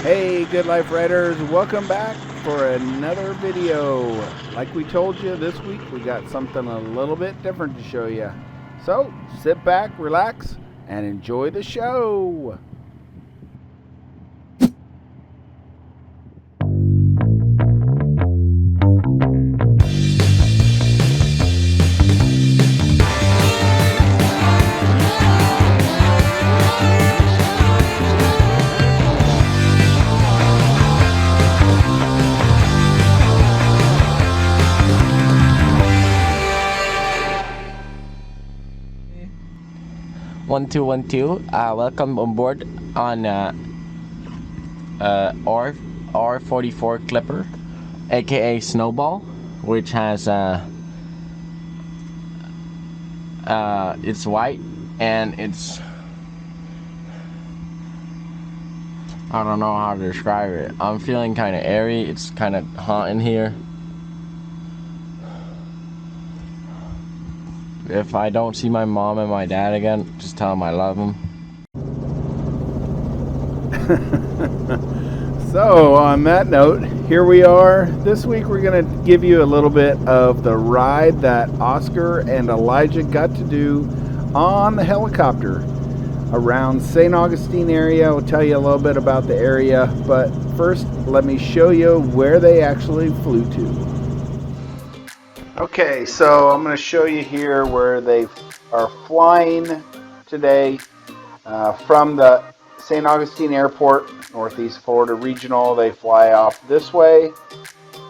Hey, good life riders, welcome back for another video. Like we told you, this week we got something a little bit different to show you. So sit back, relax, and enjoy the show. One two one two. Welcome on board on R44 Clipper, aka Snowball, which has it's white and it's, I don't know how to describe it. I'm feeling kind of airy. It's kind of hot in here. If I don't see my mom and my dad again, just tell them I love them. So on that note, here we are. This week we're going to give you a little bit of the ride that Oscar and Elijah got to do on the helicopter around St. Augustine area. We'll tell you a little bit about the area, but first let me show you where they actually flew to. Okay, so I'm going to show you here where they are flying today from the St. Augustine Airport, Northeast Florida Regional. They fly off this way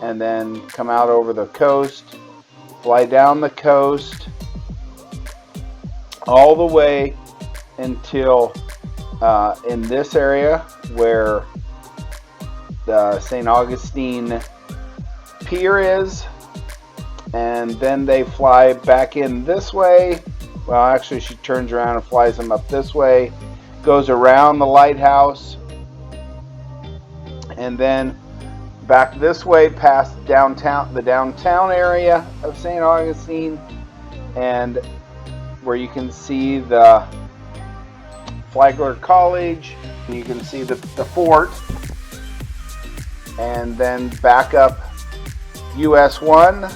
and then come out over the coast, fly down the coast all the way until in this area where the St. Augustine Pier is. And then they fly back in this way. Well, actually she turns around and flies them up this way, goes around the lighthouse, and then back this way past downtown, the downtown area of St. Augustine, and where you can see the Flagler College, you can see the fort, and then back up US 1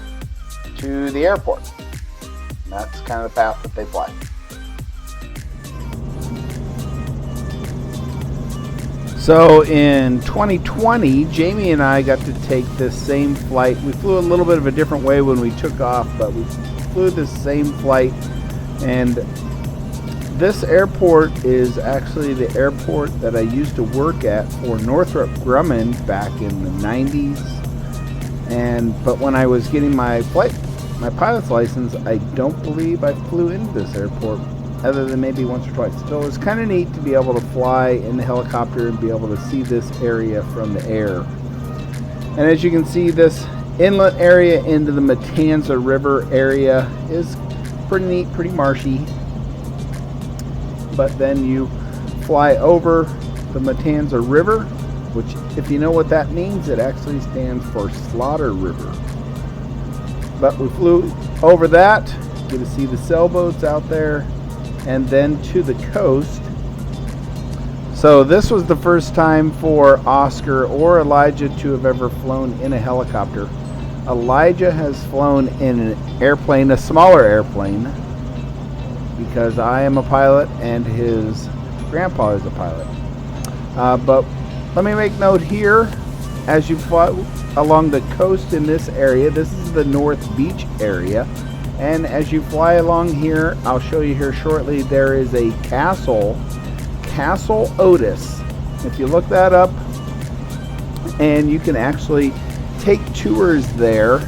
to the airport. That's kind of the path that they fly. So in 2020, Jamie and I got to take this same flight. We flew a little bit of a different way when we took off, but we flew the same flight. And this airport is actually the airport that I used to work at for Northrop Grumman back in the 90s. But when I was getting my pilot's license, I don't believe I flew into this airport other than maybe once or twice. So it was kind of neat to be able to fly in the helicopter and be able to see this area from the air. And as you can see, this inlet area into the Matanza River area is pretty neat, pretty marshy. But then you fly over the Matanza River, which, if you know what that means, it actually stands for Slaughter River. But we flew over that, get to see the sailboats out there, and then to the coast. So this was the first time for Oscar or Elijah to have ever flown in a helicopter. Elijah has flown in an airplane, a smaller airplane, because I am a pilot and his grandpa is a pilot. But let me make note here, as you fly along the coast in this area, this is the North Beach area, and as you fly along here, I'll show you here shortly, there is a Castle Otis. If you look that up, and you can actually take tours there.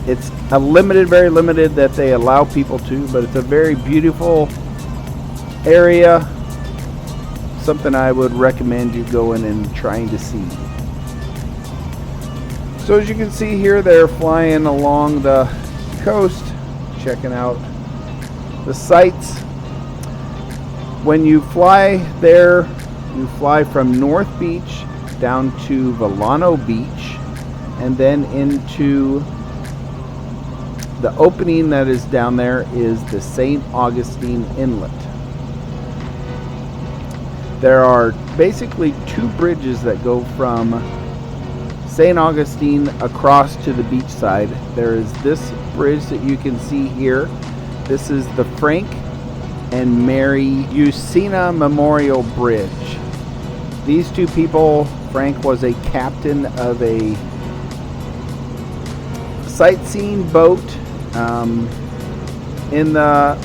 It's a limited, very limited that they allow people to, but it's a very beautiful area. Something I would recommend you going and trying to see. So as you can see here, they're flying along the coast, checking out the sights. When you fly there, you fly from North Beach down to Volano Beach, and then into the opening that is down there is the St. Augustine Inlet. There are basically two bridges that go from St. Augustine across to the beach side. There is this bridge that you can see here. This is the Frank and Mary Usina Memorial Bridge. These two people, Frank was a captain of a sightseeing boat in the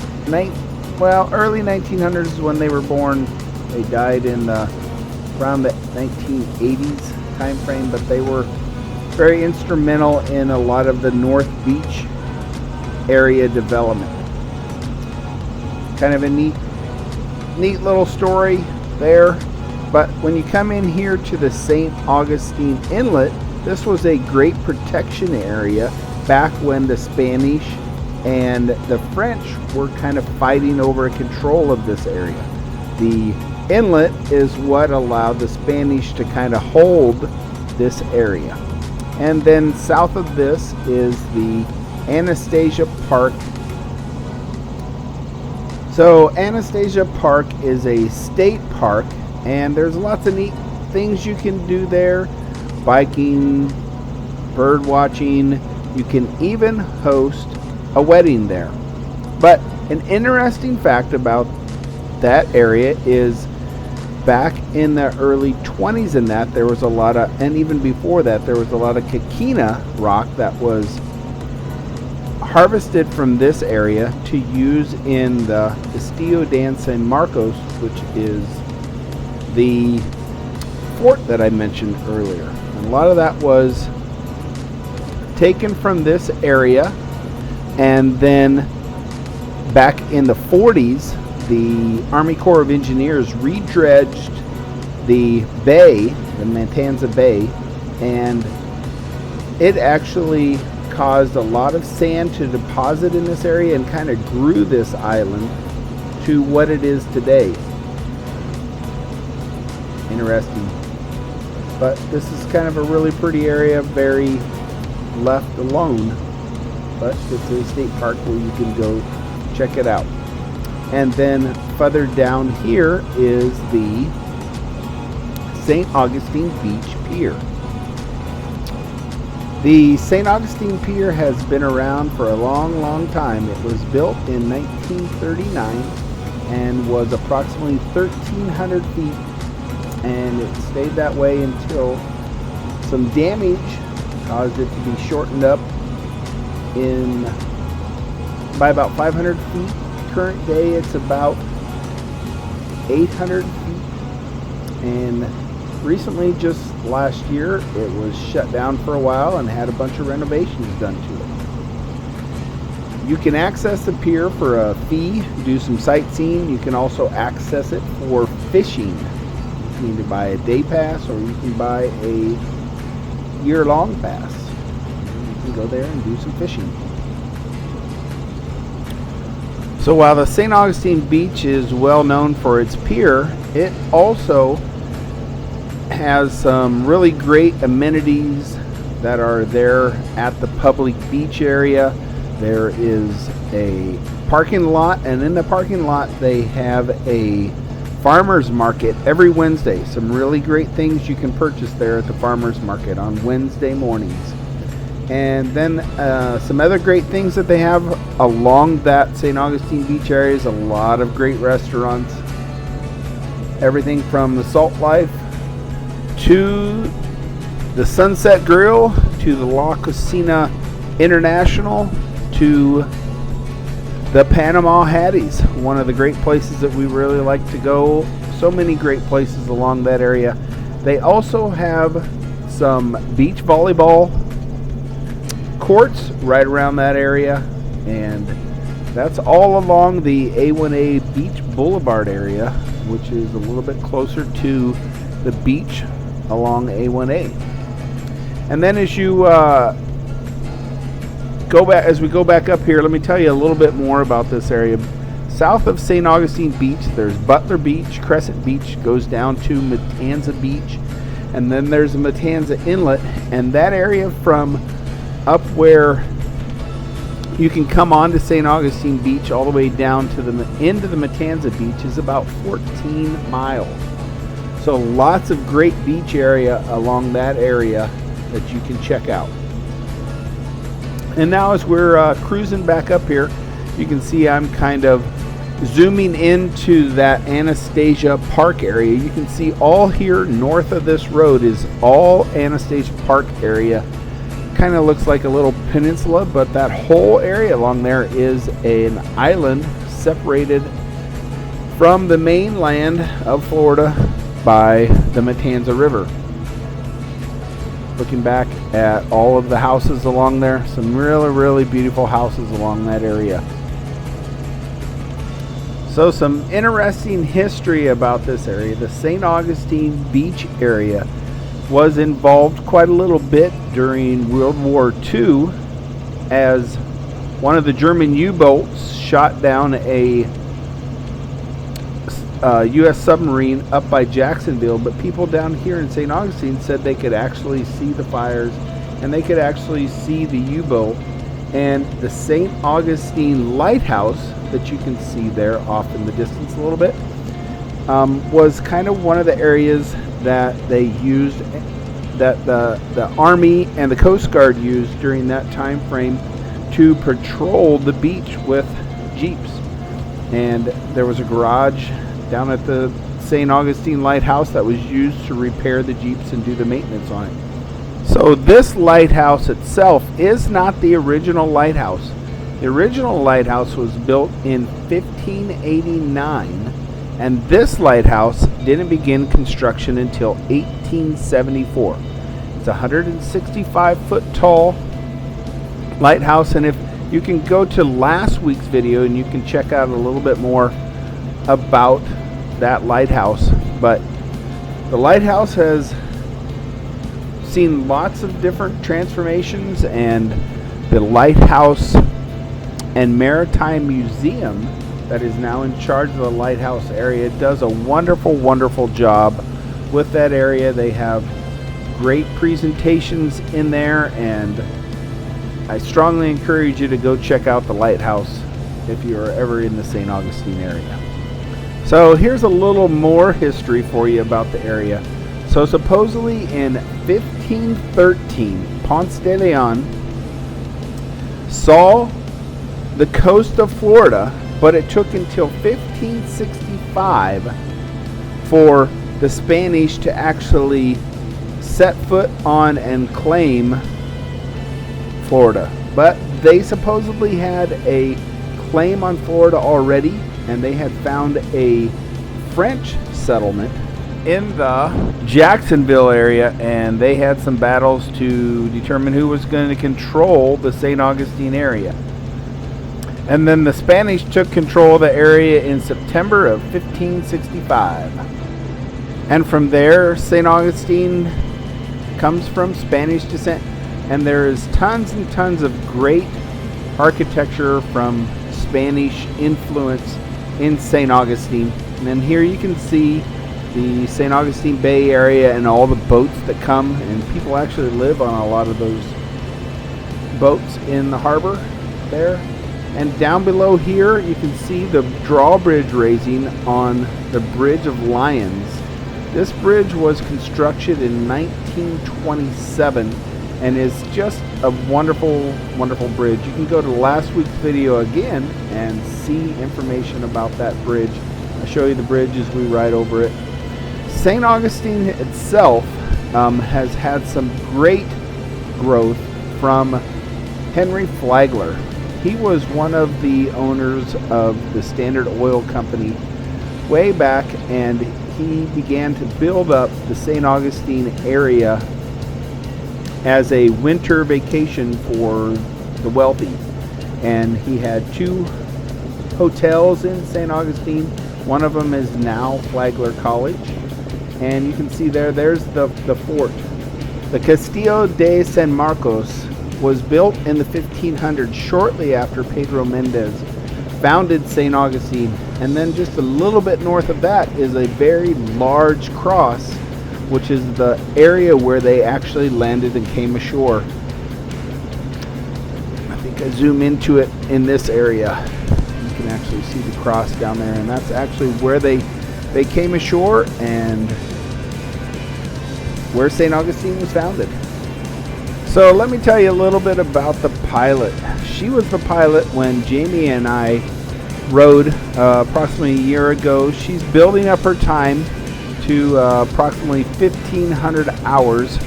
early 1900s when they were born. They died in around the 1980s time frame, but they were very instrumental in a lot of the North Beach area development. Kind of a neat little story there. But when you come in here to the St. Augustine Inlet, this was a great protection area back when the Spanish and the French were kind of fighting over control of this area. The inlet is what allowed the Spanish to kind of hold this area. And then south of this is the Anastasia Park. So Anastasia Park is a state park, and there's lots of neat things you can do there. Biking, bird watching. You can even host a wedding there. But an interesting fact about that area is back in the early 20s and that there was a lot of, and even before that, there was a lot of coquina rock that was harvested from this area to use in the Castillo de San Marcos, which is the fort that I mentioned earlier. And a lot of that was taken from this area, and then back in the 40s, the Army Corps of Engineers redredged the bay, the Matanza Bay, and it actually caused a lot of sand to deposit in this area and kind of grew this island to what it is today. Interesting. But this is kind of a really pretty area, very left alone, but it's a state park where you can go check it out. And then further down here is the St. Augustine Beach Pier. The St. Augustine Pier has been around for a long time. It was built in 1939 and was approximately 1,300 feet, and it stayed that way until some damage caused it to be shortened up by about 500 feet. Current day it's about 800 feet, and recently, just last year, it was shut down for a while and had a bunch of renovations done to it. You can access the pier for a fee, do some sightseeing. You can also access it for fishing. You can either buy a day pass or you can buy a year-long pass. You can go there and do some fishing. So while the St. Augustine Beach is well known for its pier, it also has some really great amenities that are there at the public beach area. There is a parking lot, and in the parking lot they have a farmer's market every Wednesday. Some really great things you can purchase there at the farmer's market on Wednesday mornings. And then some other great things that they have along that St. Augustine Beach area is a lot of great restaurants. Everything from the Salt Life to the Sunset Grill to the La Cocina International to the Panama Hatties, one of the great places that we really like to go. So many great places along that area. They also have some beach volleyball courts right around that area, and that's all along the A1A Beach Boulevard area, which is a little bit closer to the beach along A1A. And then as you as we go back up here, let me tell you a little bit more about this area. South of St. Augustine Beach, there's Butler Beach. Crescent Beach goes down to Matanza Beach, and then there's the Matanza Inlet, and that area from up where you can come on to St. Augustine Beach all the way down to the end of the Matanza Beach is about 14 miles. So lots of great beach area along that area that you can check out. And now as we're cruising back up here, you can see I'm kind of zooming into that Anastasia Park area. You can see all here north of this road is all Anastasia Park area. Kind of looks like a little peninsula, but that whole area along there is an island separated from the mainland of Florida by the Matanza River. Looking back at all of the houses along there, some really beautiful houses along that area. So some interesting history about this area. The St. Augustine beach area was involved quite a little bit during World War II, as one of the German U-boats shot down a U.S. submarine up by Jacksonville, but people down here in St. Augustine said they could actually see the fires and they could actually see the U-boat. And the St. Augustine lighthouse that you can see there off in the distance a little bit was kind of one of the areas that they used, that the Army and the Coast Guard used during that time frame to patrol the beach with Jeeps. And there was a garage down at the St. Augustine lighthouse that was used to repair the Jeeps and do the maintenance on it. So this lighthouse itself is not the original lighthouse. The original lighthouse was built in 1589, and this lighthouse didn't begin construction until 1874. It's a 165-foot tall lighthouse, and if you can go to last week's video and you can check out a little bit more about that lighthouse. But the lighthouse has seen lots of different transformations, and the Lighthouse and Maritime Museum that is now in charge of the lighthouse area does a wonderful job with that area. They have great presentations in there, and I strongly encourage you to go check out the lighthouse if you are ever in the St. Augustine area. So here's a little more history for you about the area. So supposedly in 1513, Ponce de Leon saw the coast of Florida, but it took until 1565 for the Spanish to actually set foot on and claim Florida. But they supposedly had a claim on Florida already, and they had found a French settlement in the Jacksonville area, and they had some battles to determine who was going to control the St. Augustine area. And then the Spanish took control of the area in September of 1565. And from there, St. Augustine comes from Spanish descent, and there is tons and tons of great architecture from Spanish influence in St. Augustine. And then here you can see the St. Augustine Bay area and all the boats that come, and people actually live on a lot of those boats in the harbor there. And down below here you can see the drawbridge raising on the Bridge of Lions. This bridge was constructed in 1927 and is just a wonderful bridge. You can go to last week's video again and see information about that bridge. I'll show you the bridge as we ride over it. St. Augustine itself has had some great growth from Henry Flagler. He was one of the owners of the Standard Oil Company way back, and he began to build up the St. Augustine area as a winter vacation for the wealthy. And he had 2 hotels in St. Augustine. One of them is now Flagler College. And you can see there's the fort. The Castillo de San Marcos was built in the 1500s, shortly after Pedro Mendez founded St. Augustine. And then just a little bit north of that is a very large cross, which is the area where they actually landed and came ashore. I think I zoom into it in this area. You can actually see the cross down there, and that's actually where they came ashore and where St. Augustine was founded. So let me tell you a little bit about the pilot. She was the pilot when Jamie and I rode approximately a year ago. She's building up her time to approximately 1,500 hours.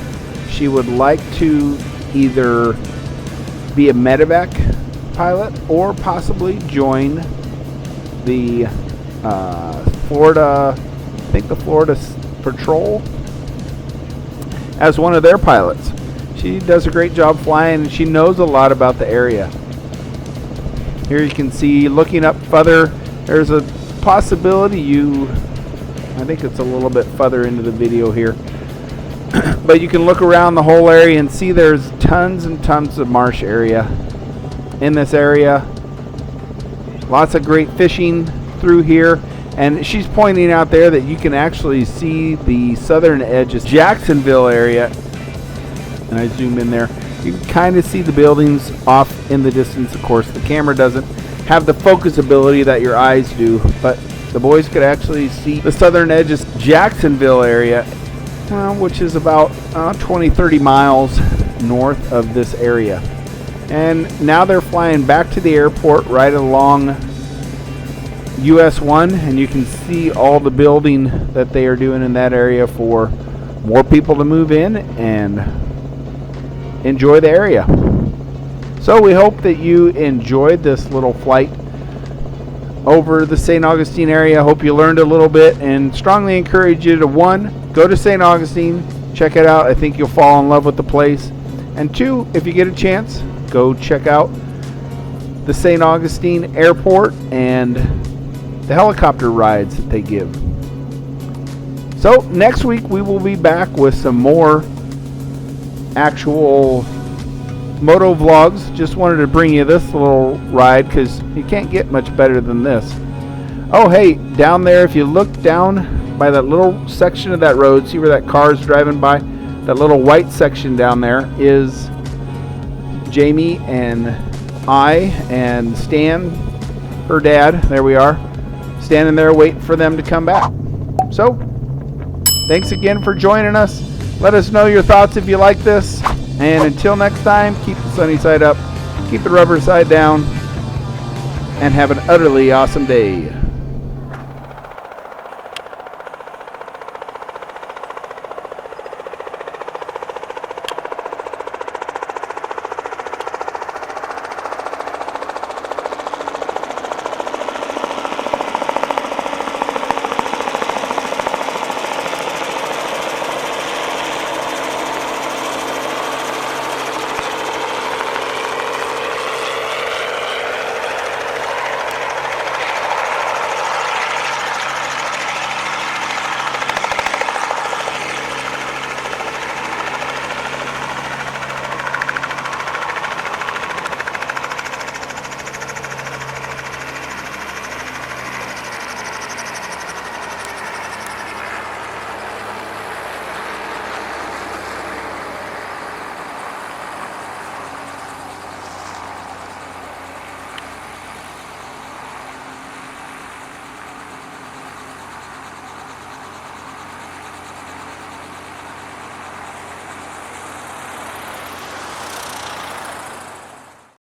She would like to either be a medevac pilot or possibly join the Florida, I think the Florida Patrol, as one of their pilots. She does a great job flying, and she knows a lot about the area. Here you can see, looking up further, there's a possibility I think it's a little bit further into the video here, but you can look around the whole area and see there's tons and tons of marsh area in this area. Lots of great fishing through here, and she's pointing out there that you can actually see the southern edge of Jacksonville area, and I zoom in there. You can kind of see the buildings off in the distance. Of course, the camera doesn't have the focus ability that your eyes do, but the boys could actually see the southern edge of Jacksonville area, which is about 20-30 miles north of this area. And now they're flying back to the airport right along US 1, and you can see all the building that they are doing in that area for more people to move in and enjoy the area. So we hope that you enjoyed this little flight over the St. Augustine area. Hope you learned a little bit, and strongly encourage you to, 1, go to St. Augustine, check it out. I think you'll fall in love with the place. And 2, if you get a chance, go check out the St. Augustine Airport and the helicopter rides that they give. So next week we will be back with some more actual moto vlogs. Just wanted to bring you this little ride because you can't get much better than this. Oh hey, down there, if you look down by that little section of that road, see where that car is driving by? That little white section down there is Jamie and I and Stan, her dad. There we are, standing there waiting for them to come back. So thanks again for joining us. Let us know your thoughts if you like this. And until next time, keep the sunny side up, keep the rubber side down, and have an utterly awesome day.